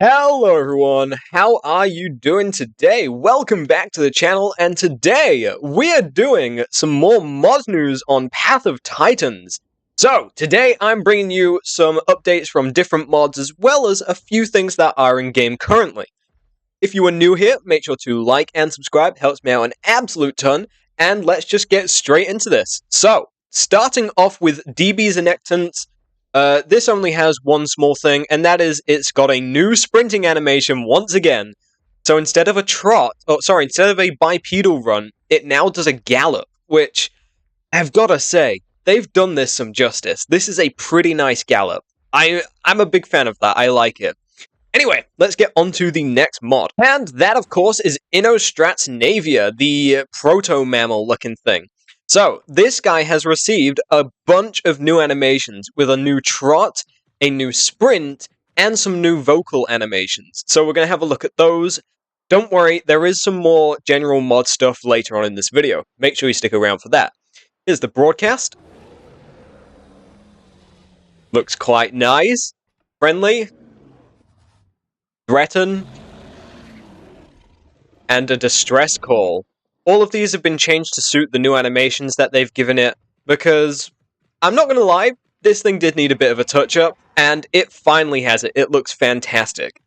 Hello everyone, how are you doing today? Welcome back to the channel, and today we are doing some more mod news on Path of Titans. So, today I'm bringing you some updates from different mods as well as a few things that are in game currently. If you are new here, make sure to like and subscribe, helps me out an absolute ton, and let's just get straight into this. So, starting off with DB's enactants. This only has one small thing, and that is it's got a new sprinting animation once again. So instead of instead of a bipedal run, it now does a gallop, which I've got to say, they've done this some justice. This is a pretty nice gallop. I'm a big fan of that. I like it. Anyway, let's get on to the next mod. And that, of course, is Inostrat Navia, the proto-mammal looking thing. So, this guy has received a bunch of new animations with a new trot, a new sprint, and some new vocal animations. So we're going to have a look at those. Don't worry, there is some more general mod stuff later on in this video. Make sure you stick around for that. Here's the broadcast. Looks quite nice. Friendly. Threaten. And a distress call. All of these have been changed to suit the new animations that they've given it, because, I'm not gonna lie, this thing did need a bit of a touch-up, and it finally has it. It looks fantastic.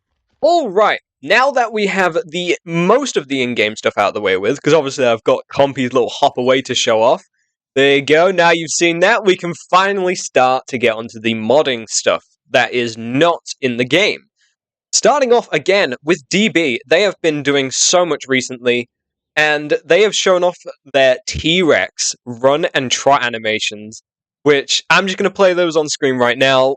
Alright, now that we have the most of the in-game stuff out of the way with, because obviously I've got Compy's little hop away to show off, there you go, now you've seen that, we can finally start to get onto the modding stuff that is not in the game. Starting off again with DB, they have been doing so much recently, and they have shown off their TREX run and trot animations, which I'm just going to play those on screen right now.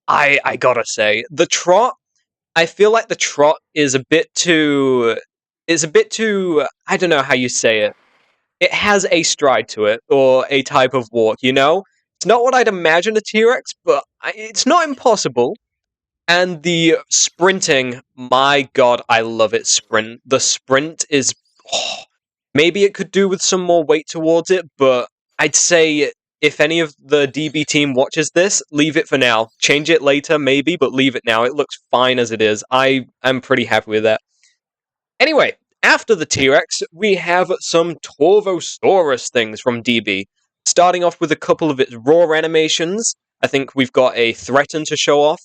I gotta say, the trot, I feel like the trot is a bit too, I don't know how you say it. It has a stride to it, or a type of walk, you know? It's not what I'd imagine a T-Rex, but it's not impossible. And the sprinting, my god, I love it, sprint. The sprint is... Oh, maybe it could do with some more weight towards it, but I'd say if any of the DB team watches this, leave it for now. Change it later, maybe, but leave it now. It looks fine as it is. I'm pretty happy with that. Anyway, after the T-Rex, we have some Tovosaurus things from DB. Starting off with a couple of its raw animations. I think we've got a threaten to show off,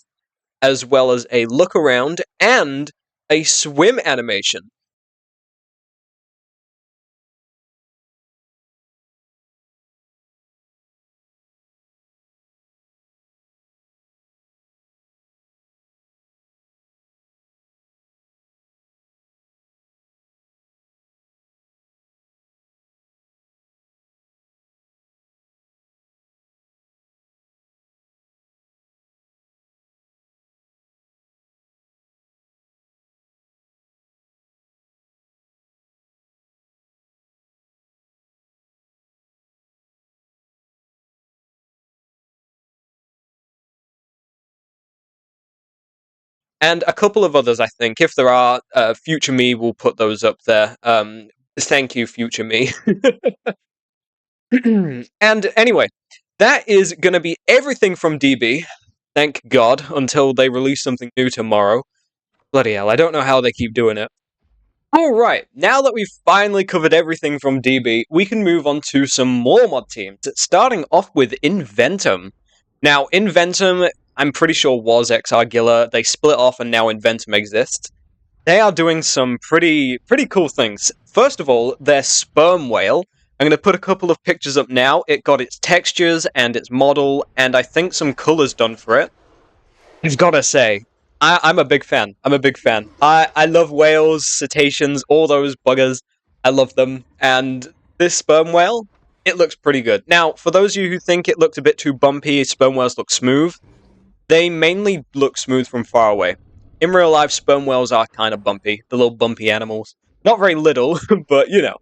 as well as a look around, and a swim animation. And a couple of others, I think. If there are, Future Me will put those up there. Thank you, Future Me. And anyway, that is going to be everything from DB. Thank God, until they release something new tomorrow. Bloody hell, I don't know how they keep doing it. Alright, now that we've finally covered everything from DB, we can move on to some more mod teams, starting off with Inventum. Now, Inventum, I'm pretty sure was Exargilla, they split off and now Inventum exists. They are doing some pretty cool things. First of all, their sperm whale. I'm going to put a couple of pictures up now. It got its textures and its model, and I think some colors done for it. I've got to say, I'm a big fan. I'm a big fan. I love whales, cetaceans, all those buggers. I love them. And this sperm whale, it looks pretty good. Now, for those of you who think it looked a bit too bumpy, sperm whales look smooth, they mainly look smooth from far away. In real life, sperm whales are kind of bumpy. The little bumpy animals. Not very little, but you know.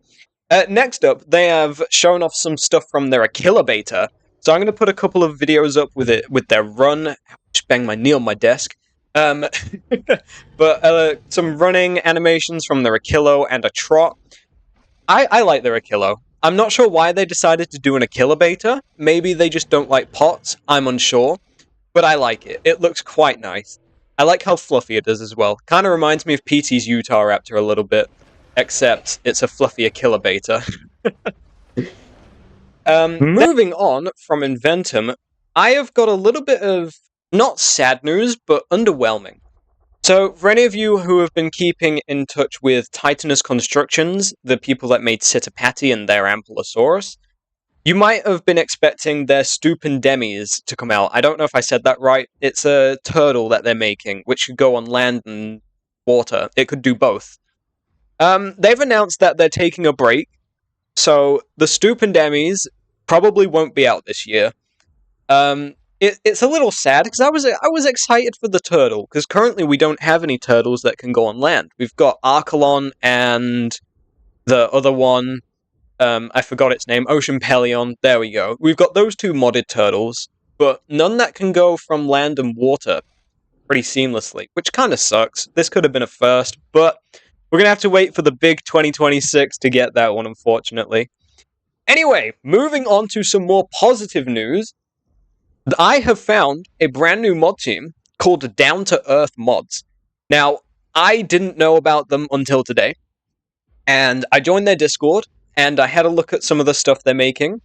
Next up, they have shown off some stuff from their Aquila beta. So I'm going to put a couple of videos up with their run. Just bang my knee on my desk. Um, but some running animations from the Achillo and a Trot. I like the Achillo. I'm not sure why they decided to do an Achilla beta. Maybe they just don't like pots, I'm unsure. But I like it. It looks quite nice. I like how fluffy it is as well. Kind of reminds me of PT's Utah Raptor a little bit, except it's a fluffy Achilla beta. Moving on from Inventum, I have got a little bit of, not sad news, but underwhelming. So, for any of you who have been keeping in touch with Titanus Constructions, the people that made Citapati and their Ampulosaurus, you might have been expecting their Stupendemies to come out. I don't know if I said that right. It's a turtle that they're making, which could go on land and water. It could do both. They've announced that they're taking a break, so the Stupendemies probably won't be out this year. It's a little sad because I was excited for the turtle because currently we don't have any turtles that can go on land. We've got Archelon and the other one. I forgot its name. Ocean Pelion. There we go. We've got those two modded turtles, but none that can go from land and water pretty seamlessly, which kind of sucks. This could have been a first, but we're gonna have to wait for the big 2026 to get that one, unfortunately. Anyway, moving on to some more positive news. I have found a brand new mod team called Down to Earth Mods. Now, I didn't know about them until today, and I joined their Discord, and I had a look at some of the stuff they're making.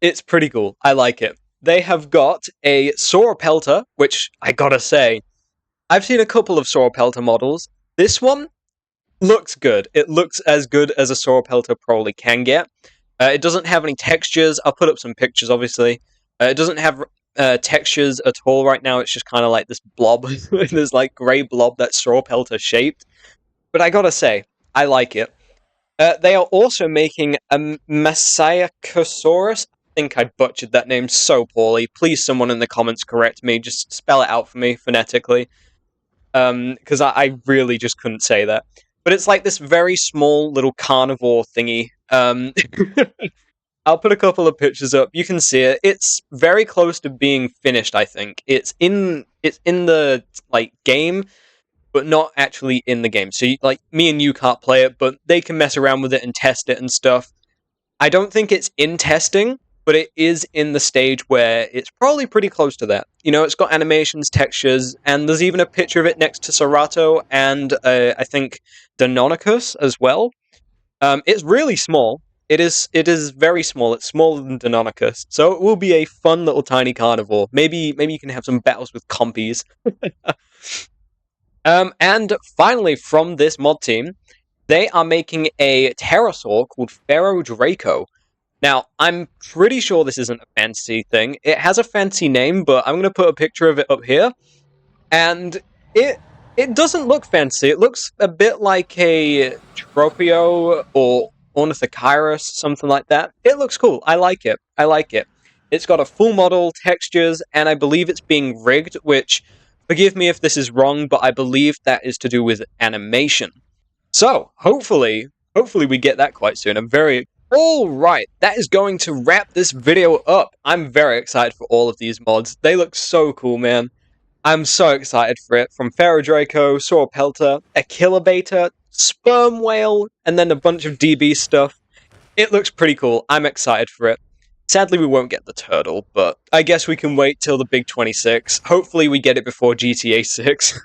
It's pretty cool. I like it. They have got a SAUROPELTA, which I gotta say, I've seen a couple of SAUROPELTA models. This one looks good. It looks as good as a SAUROPELTA probably can get. It doesn't have any textures. I'll put up some pictures, obviously. It doesn't have textures at all right now. It's just kind of like this blob. This like grey blob that's SAUROPELTA shaped. But I gotta say, I like it. They are also making a Messiacosaurus. I think I butchered that name so poorly. Please, someone in the comments correct me. Just spell it out for me phonetically. Because I really just couldn't say that. But it's like this very small little carnivore thingy. I'll put a couple of pictures up. You can see it. It's very close to being finished, I think. It's in the like game, but not actually in the game. So like me and you can't play it, but they can mess around with it and test it and stuff. I don't think it's in testing, but it is in the stage where it's probably pretty close to that. You know, it's got animations, textures, and there's even a picture of it next to Cerato and I think Deinonychus as well. It's really small. It is very small. It's smaller than Deinonychus, so it will be a fun little tiny carnivore. Maybe you can have some battles with compies. And finally, from this mod team, they are making a pterosaur called Pharaoh Draco. Now, I'm pretty sure this isn't a fancy thing. It has a fancy name, but I'm going to put a picture of it up here. And it doesn't look fancy. It looks a bit like a Tropio or Ornithochirus, something like that. It looks cool. I like it. I like it. It's got a full model, textures, and I believe it's being rigged, which, forgive me if this is wrong, but I believe that is to do with animation. So, hopefully we get that quite soon. Alright, that is going to wrap this video up. I'm very excited for all of these mods. They look so cool, man. I'm so excited for it. From Pharaoh Draco, SAUROPELTA, Achilla Beta, Sperm Whale, and then a bunch of DB stuff. It looks pretty cool. I'm excited for it. Sadly, we won't get the turtle, but I guess we can wait till the big 26. Hopefully we get it before GTA 6.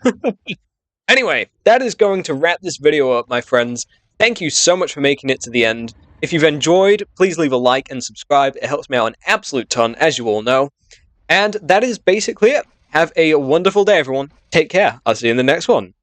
Anyway, that is going to wrap this video up, my friends. Thank you so much for making it to the end. If you've enjoyed, please leave a like and subscribe. It helps me out an absolute ton, as you all know. And that is basically it. Have a wonderful day, everyone. Take care. I'll see you in the next one.